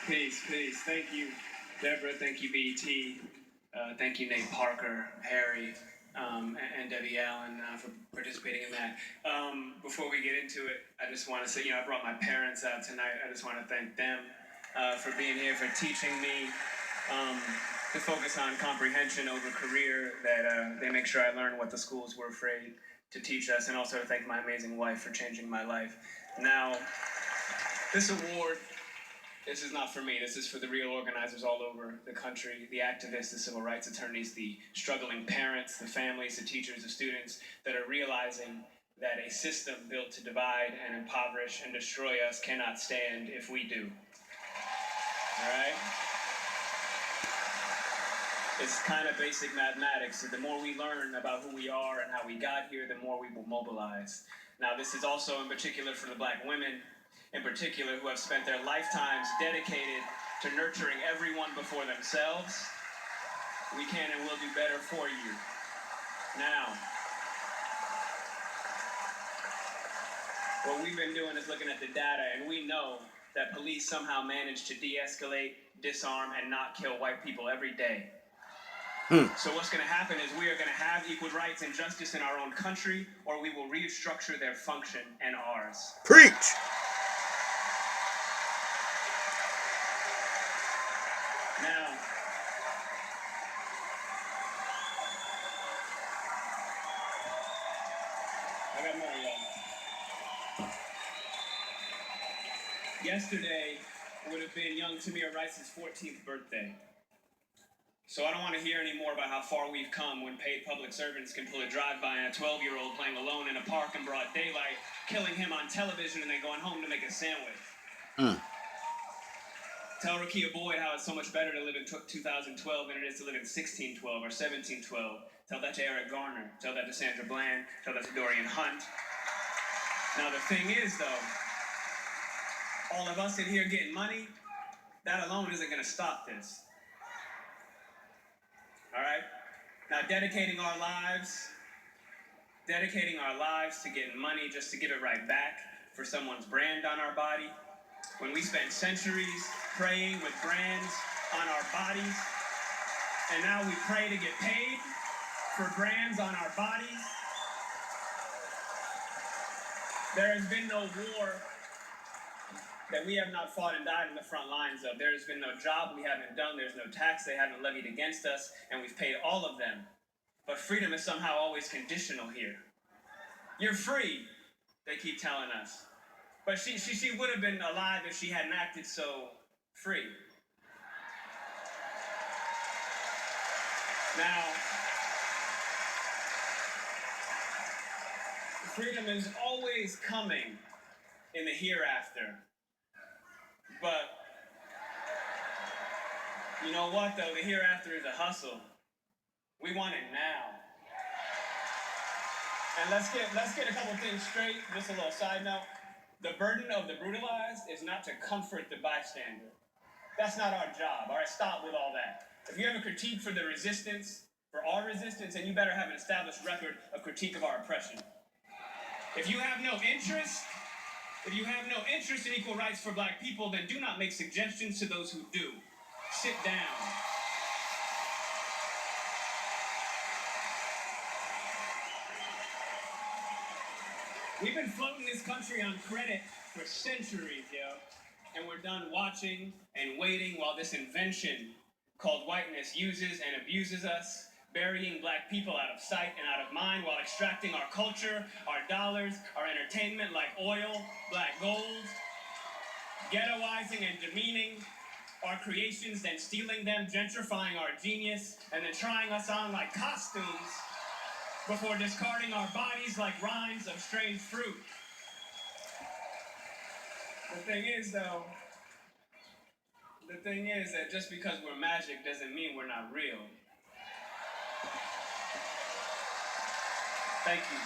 Peace, peace. Thank you, Deborah. Thank you, BET. Thank you, Nate Parker, Harry, and Debbie Allen for participating in that. Before we get into it, I just want to say, I brought my parents out tonight. I just want to thank them for being here, for teaching me to focus on comprehension over career, that they make sure I learn what the schools were afraid to teach us, and also to thank my amazing wife for changing my life. Now, this award, this is not for me. This is for the real organizers all over the country, the activists, the civil rights attorneys, the struggling parents, the families, the teachers, the students that are realizing that a system built to divide and impoverish and destroy us cannot stand if we do. All right? It's kind of basic mathematics. The more we learn about who we are and how we got here, the more we will mobilize. Now, this is also in particular for the Black women, in particular, who have spent their lifetimes dedicated to nurturing everyone before themselves. We can and will do better for you. Now, what we've been doing is looking at the data, and we know that police somehow manage to de-escalate, disarm, and not kill white people every day. So what's going to happen is we are going to have equal rights and justice in our own country, or we will restructure their function and ours. Preach! Now, I got more, y'all. Yesterday would have been young Tamir Rice's 14th birthday. So I don't want to hear any more about how far we've come when paid public servants can pull a drive-by on a 12-year-old playing alone in a park in broad daylight, killing him on television, and then going home to make a sandwich. Tell Rakia Boyd how it's so much better to live in 2012 than it is to live in 1612 or 1712. Tell that to Eric Garner. Tell that to Sandra Bland. Tell that to Dorian Hunt. Now, the thing is, though, all of us in here getting money, that alone isn't going to stop this. All right? Now, dedicating our lives to getting money just to give it right back for someone's brand on our body, when we spent centuries praying with brands on our bodies, and now we pray to get paid for brands on our bodies. There has been no war that we have not fought and died in the front lines of. There has been no job we haven't done. There's no tax they haven't levied against us, and we've paid all of them. But freedom is somehow always conditional here. You're free, they keep telling us. But she would have been alive if she hadn't acted so free. Now, freedom is always coming in the hereafter. But you know what, though? The hereafter is a hustle. We want it now. And let's get a couple things straight. Just a little side note. The burden of the brutalized is not to comfort the bystander. That's not our job. All right, stop with all that. If you have a critique for the resistance, for our resistance, then you better have an established record of critique of our oppression. If you have no interest in equal rights for Black people, then do not make suggestions to those who do. Sit down. We've been floating this country on credit for centuries, yo. And we're done watching and waiting while this invention called whiteness uses and abuses us, burying Black people out of sight and out of mind while extracting our culture, our dollars, our entertainment like oil, black gold, ghettoizing and demeaning our creations, then stealing them, gentrifying our genius, and then trying us on like costumes before discarding our bodies like rinds of strange fruit. The thing is that just because we're magic doesn't mean we're not real. Thank you.